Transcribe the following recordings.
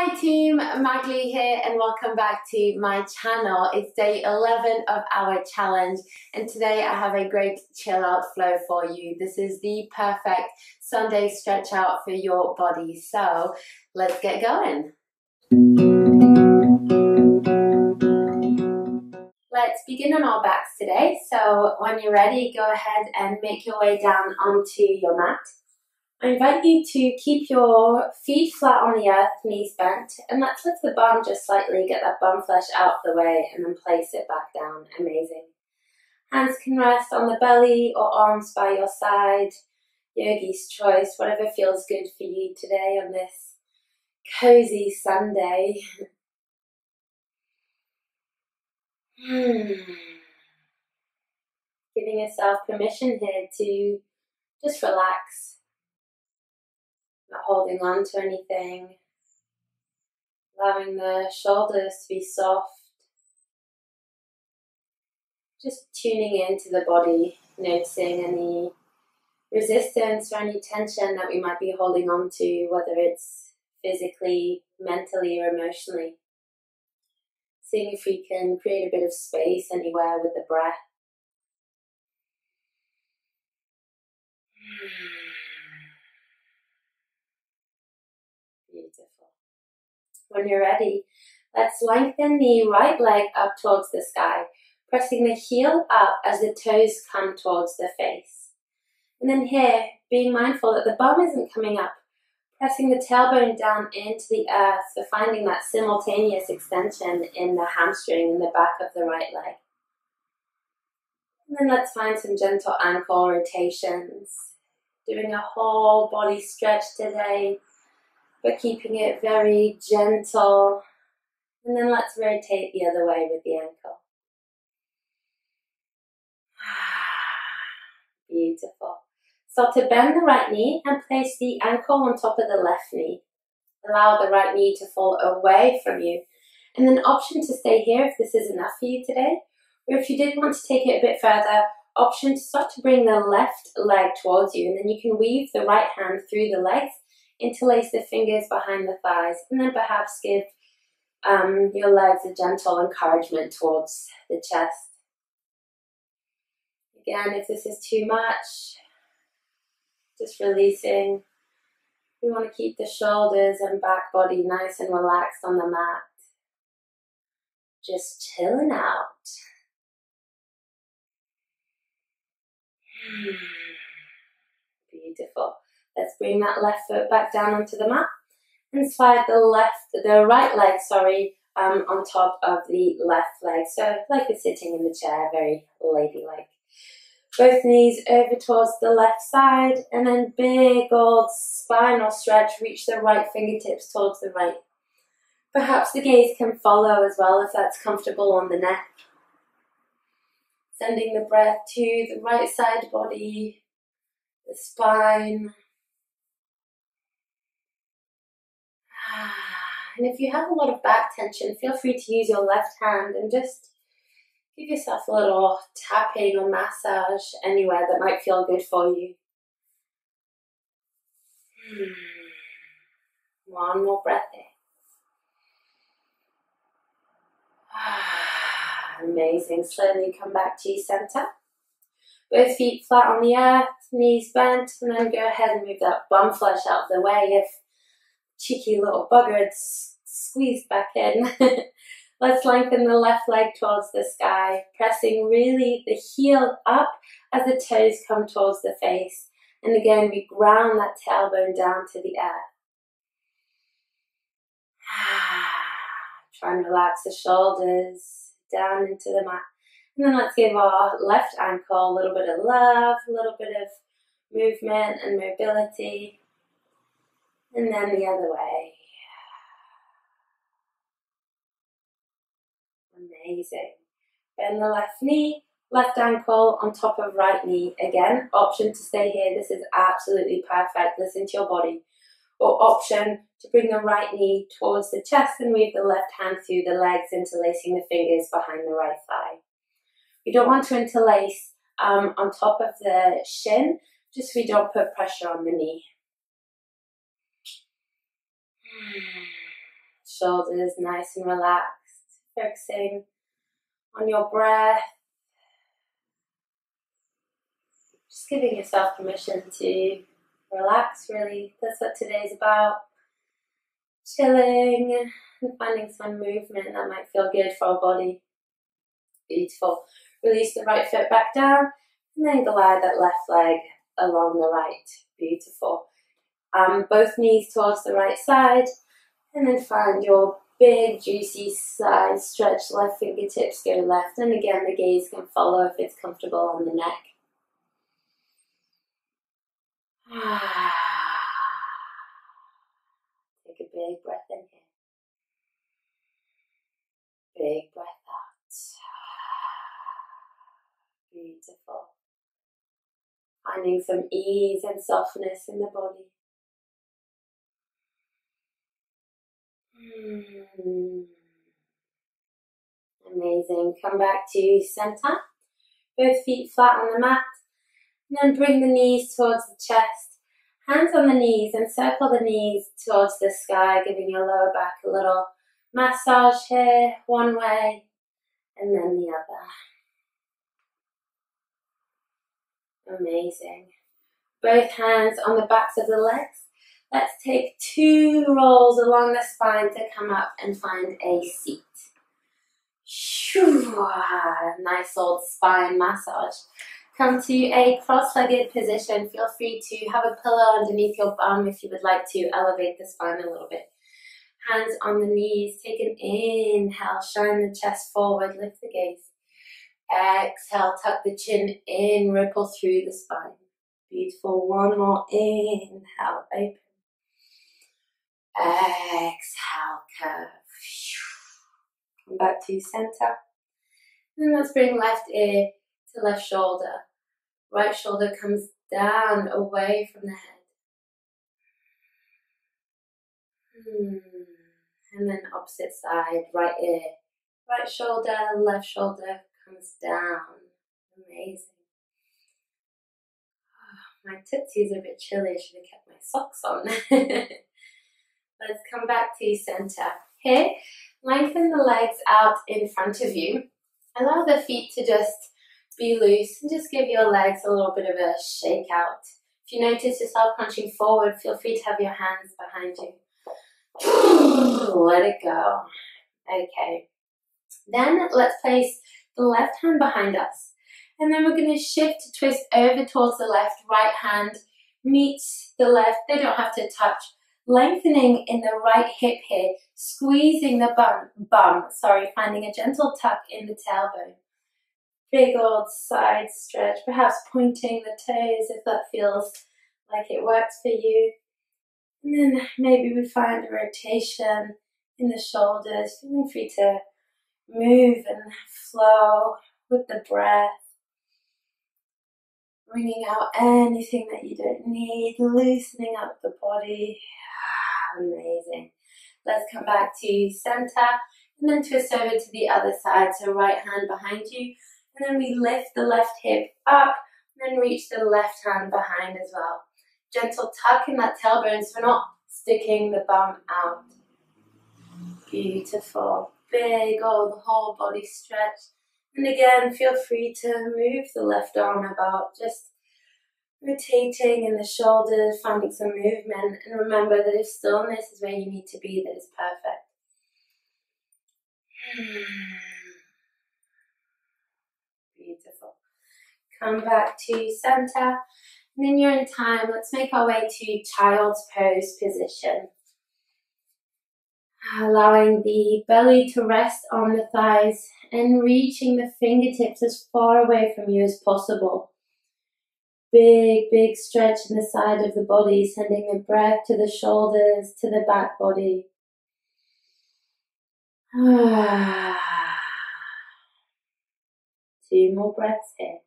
Hi team, Magali here and welcome back to my channel. It's day 11 of our challenge and today I have a great chill out flow for you. This is the perfect Sunday stretch out for your body. So let's get going. Let's begin on our backs today. So when you're ready, go ahead and make your way down onto your mat. I invite you to keep your feet flat on the earth, knees bent, and let's lift the bum just slightly, get that bum flesh out of the way, and then place it back down. Amazing. Hands can rest on the belly or arms by your side. Yogi's choice, whatever feels good for you today on this cozy Sunday. Giving yourself permission here to just relax. Not holding on to anything, allowing the shoulders to be soft, just tuning into the body, noticing any resistance or any tension that we might be holding on to, whether it's physically, mentally, or emotionally. Seeing if we can create a bit of space anywhere with the breath. Beautiful. When you're ready, let's lengthen the right leg up towards the sky, pressing the heel up as the toes come towards the face. And then here, being mindful that the bum isn't coming up, pressing the tailbone down into the earth, so finding that simultaneous extension in the hamstring in the back of the right leg. And then let's find some gentle ankle rotations, doing a whole body stretch today, but keeping it very gentle. And then let's rotate the other way with the ankle. Beautiful. So to bend the right knee and place the ankle on top of the left knee. Allow the right knee to fall away from you. And then option to stay here if this is enough for you today. Or if you did want to take it a bit further, option to start to bring the left leg towards you. And then you can weave the right hand through the legs, interlace the fingers behind the thighs, and then perhaps give your legs a gentle encouragement towards the chest. Again, if this is too much, just releasing. We want to keep the shoulders and back body nice and relaxed on the mat. Just chilling out. Beautiful. Let's bring that left foot back down onto the mat and slide the right leg, on top of the left leg. So like you're sitting in the chair, very ladylike. Both knees over towards the left side and then big old spinal stretch. Reach the right fingertips towards the right. Perhaps the gaze can follow as well if that's comfortable on the neck. Sending the breath to the right side body, the spine. And if you have a lot of back tension, feel free to use your left hand and just give yourself a little tapping or massage anywhere that might feel good for you. One more breath in. Amazing. Slowly come back to center. Both feet flat on the earth, knees bent, and then go ahead and move that bum flesh out of the way if cheeky little bugger squeezed back in. Let's lengthen the left leg towards the sky, pressing really the heel up as the toes come towards the face. And again, we ground that tailbone down to the earth. Try and relax the shoulders down into the mat. And then let's give our left ankle a little bit of love, a little bit of movement and mobility. And then the other way. Amazing. Bend the left knee, left ankle on top of right knee. Again, option to stay here. This is absolutely perfect. Listen to your body. Or option to bring the right knee towards the chest and move the left hand through the legs, interlacing the fingers behind the right thigh. We don't want to interlace on top of the shin, just so we don't put pressure on the knee. shoulders nice and relaxed, focusing on your breath. Just giving yourself permission to relax, really. That's what today's about. Chilling and finding some movement that might feel good for our body. Beautiful. Release the right foot back down and then glide that left leg along the right. Beautiful. Both knees towards the right side, and then find your big juicy side stretch. Left fingertips go left, and again the gaze can follow if it's comfortable on the neck. Take a big breath in here. Big breath out. Beautiful. Finding some ease and softness in the body. Amazing. Come back to center. Both feet flat on the mat. And then bring the knees towards the chest. Hands on the knees and circle the knees towards the sky, giving your lower back a little massage here, one way and then the other. Amazing. Both hands on the backs of the legs. Let's take 2 rolls along the spine to come up and find a seat. Nice old spine massage. Come to a cross-legged position. Feel free to have a pillow underneath your bum if you would like to elevate the spine a little bit. Hands on the knees. Take an inhale. Shine the chest forward. Lift the gaze. Exhale. Tuck the chin in. Ripple through the spine. Beautiful. One more inhale. Open. Exhale. Curve. Come back to center. And let's bring left ear to left shoulder. Right shoulder comes down away from the head. And then opposite side, right ear, right shoulder, left shoulder comes down. Amazing. Oh, my tootsies are a bit chilly. I should have kept my socks on. Let's come back to center. Here, lengthen the legs out in front of you. Allow the feet to just be loose and just give your legs a little bit of a shake out. If you notice yourself crunching forward, feel free to have your hands behind you. Let it go. Okay. Then let's place the left hand behind us. And then we're going to shift to twist over towards the left. Right hand meets the left. They don't have to touch. Lengthening in the right hip here. Squeezing the finding a gentle tuck in the tailbone. Big old side stretch. Perhaps pointing the toes if that feels like it works for you. And then maybe we find a rotation in the shoulders, feeling free to move and flow with the breath. Bringing out anything that you don't need, loosening up the body. Amazing. Let's come back to center and then twist over to the other side. So right hand behind you. And then we lift the left hip up and then reach the left hand behind as well. Gentle tuck in that tailbone so we're not sticking the bum out. Beautiful. Big old whole body stretch. And again, feel free to move the left arm about, just rotating in the shoulders, finding some movement. And remember that if stillness is where you need to be, that is perfect. Beautiful. Come back to center. And in your own time, let's make our way to child's pose position. Allowing the belly to rest on the thighs and reaching the fingertips as far away from you as possible. Big, big stretch in the side of the body, sending the breath to the shoulders, to the back body. 2 more breaths here.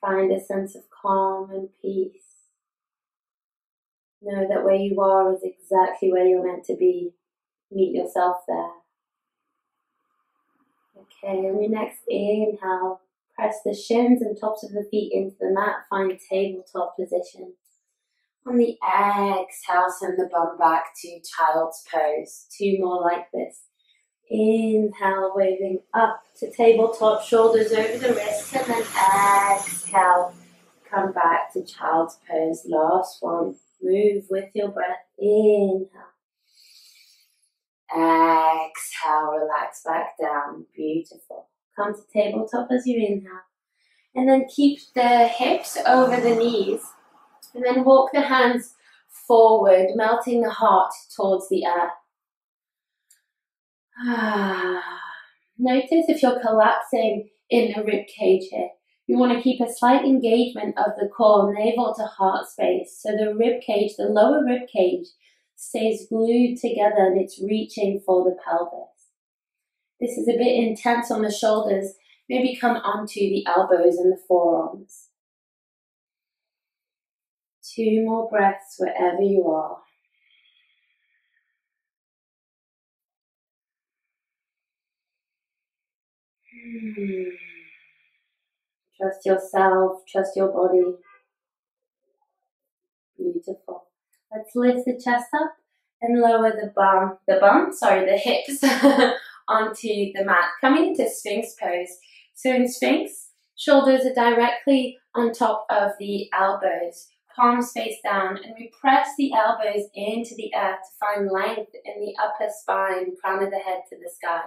Find a sense of calm and peace. Know that where you are is exactly where you're meant to be. Meet yourself there. Okay, on your next inhale, press the shins and tops of the feet into the mat. Find tabletop position. On the exhale, send the bum back to child's pose. 2 more like this. Inhale, waving up to tabletop, shoulders over the wrists, and then exhale, come back to child's pose. Last one. Move with your breath. Inhale. Exhale, relax back down. Beautiful. Come to tabletop as you inhale. And then keep the hips over the knees. And then walk the hands forward, melting the heart towards the earth. Notice if you're collapsing in the rib cage here. You want to keep a slight engagement of the core, navel to heart space. So the rib cage, the lower rib cage, stays glued together and it's reaching for the pelvis. This is a bit intense on the shoulders. Maybe come onto the elbows and the forearms. 2 more breaths wherever you are. Trust yourself, trust your body. Beautiful. Let's lift the chest up and lower the hips onto the mat. Coming into Sphinx pose. So in Sphinx, shoulders are directly on top of the elbows, palms face down, and we press the elbows into the earth to find length in the upper spine, crown of the head to the sky.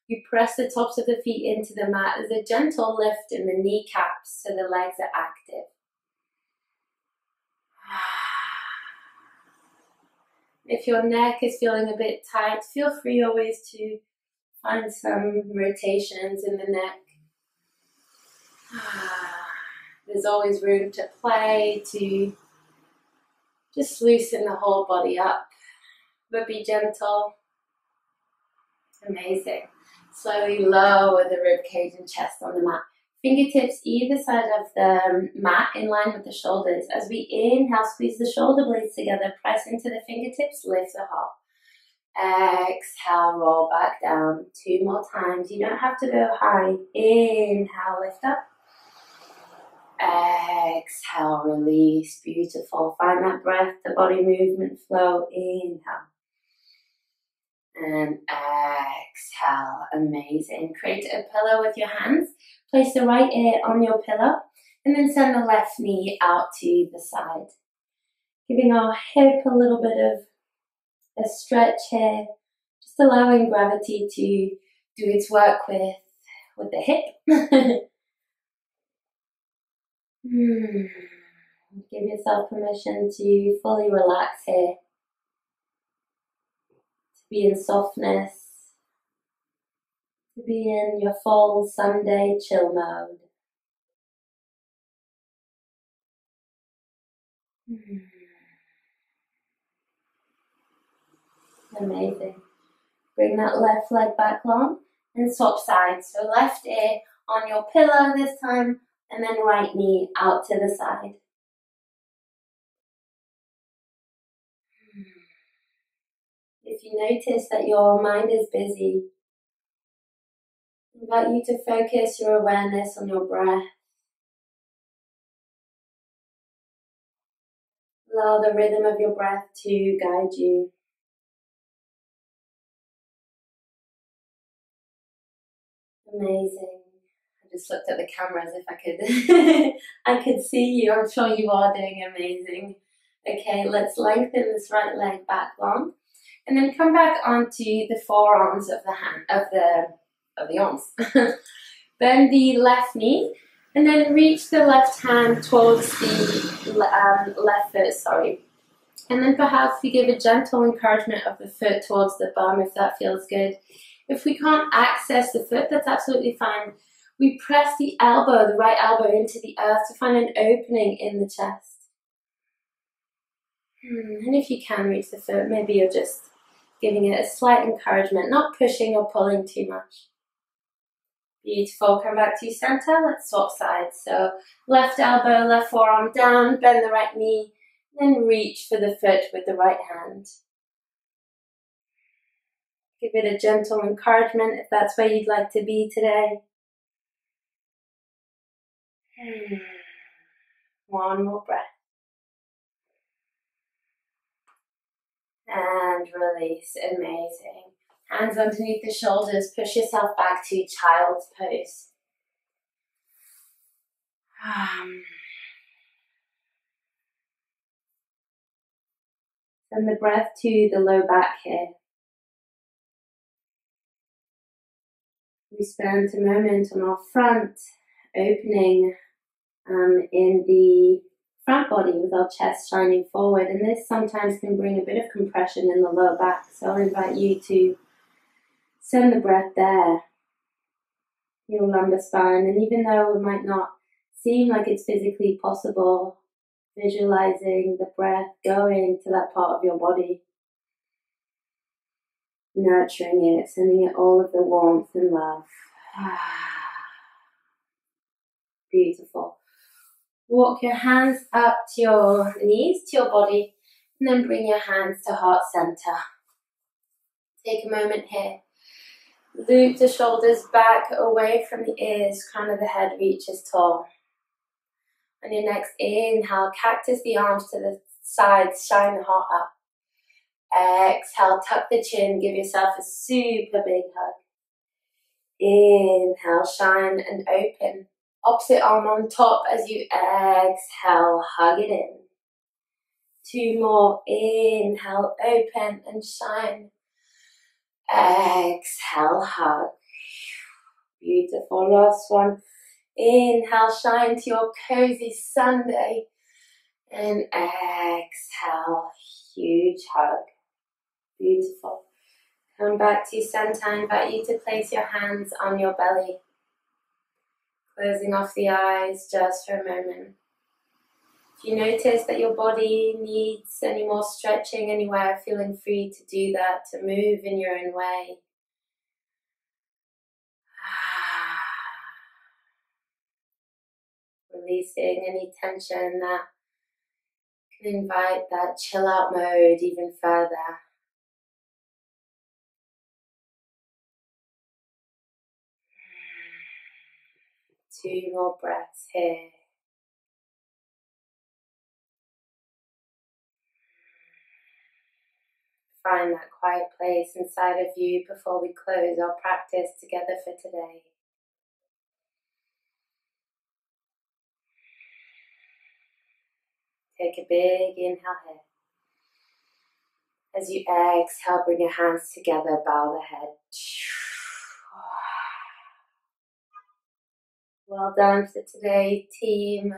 You press the tops of the feet into the mat. There's a gentle lift in the kneecaps so the legs are active. If your neck is feeling a bit tight, feel free always to find some rotations in the neck. There's always room to play, to just loosen the whole body up, but be gentle. Amazing. Slowly lower the rib cage and chest on the mat. Fingertips either side of the mat in line with the shoulders. As we inhale, squeeze the shoulder blades together, press into the fingertips, lift the heart. Exhale, roll back down. 2 more times. You don't have to go high. Inhale, lift up. Exhale, release. Beautiful. Find that breath, the body movement flow. Inhale. And exhale. Amazing. Create a pillow with your hands. Place the right ear on your pillow and then send the left knee out to the side. Giving our hip a little bit of a stretch here. Just allowing gravity to do its work with the hip. Give yourself permission to fully relax here. To be in softness. To be in your full Sunday chill mode. Amazing. Bring that left leg back long and swap sides. So left ear on your pillow this time and then right knee out to the side. If you notice that your mind is busy, I invite you to focus your awareness on your breath. Allow the rhythm of your breath to guide you. Amazing. I just looked at the camera as if I could see you. I'm sure you are doing amazing. Okay, let's lengthen this right leg back long. And then come back onto the forearms of the hand, of the arms. Bend the left knee and then reach the left hand towards the left foot, And then perhaps we give a gentle encouragement of the foot towards the bum if that feels good. If we can't access the foot, that's absolutely fine. We press the right elbow into the earth to find an opening in the chest. And if you can reach the foot, maybe you're just giving it a slight encouragement, not pushing or pulling too much. Beautiful. Come back to center. Let's swap sides. So left elbow, left forearm down, bend the right knee, then reach for the foot with the right hand. Give it a gentle encouragement if that's where you'd like to be today. One more breath. And release. Amazing. Hands underneath the shoulders. Push yourself back to child's pose. Send the breath to the low back here. We spend a moment on our front, opening in the front body with our chest shining forward, and this sometimes can bring a bit of compression in the lower back, so I'll invite you to send the breath there, your lumbar spine, and even though it might not seem like it's physically possible, visualizing the breath going to that part of your body, nurturing it, sending it all of the warmth and love. Beautiful. Walk your hands up to your knees, to your body, and then bring your hands to heart center. Take a moment here. Loop the shoulders back away from the ears, crown of the head reaches tall. On your next inhale, cactus the arms to the sides, shine the heart up. Exhale, tuck the chin, give yourself a super big hug. Inhale, shine and open. Opposite arm on top as you exhale, hug it in. 2 more, inhale, open and shine. Exhale, hug. Beautiful, last one. Inhale, shine to your cozy Sunday. And exhale, huge hug. Beautiful. Come back to center. I invite you to place your hands on your belly. Closing off the eyes just for a moment. If you notice that your body needs any more stretching anywhere, feeling free to do that, to move in your own way. Releasing any tension that can invite that chill out mode even further. Two more breaths here. Find that quiet place inside of you before we close our practice together for today. Take a big inhale here. As you exhale, bring your hands together, bow the head. Well done for today, team.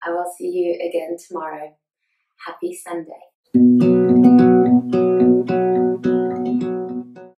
I will see you again tomorrow. Happy Sunday.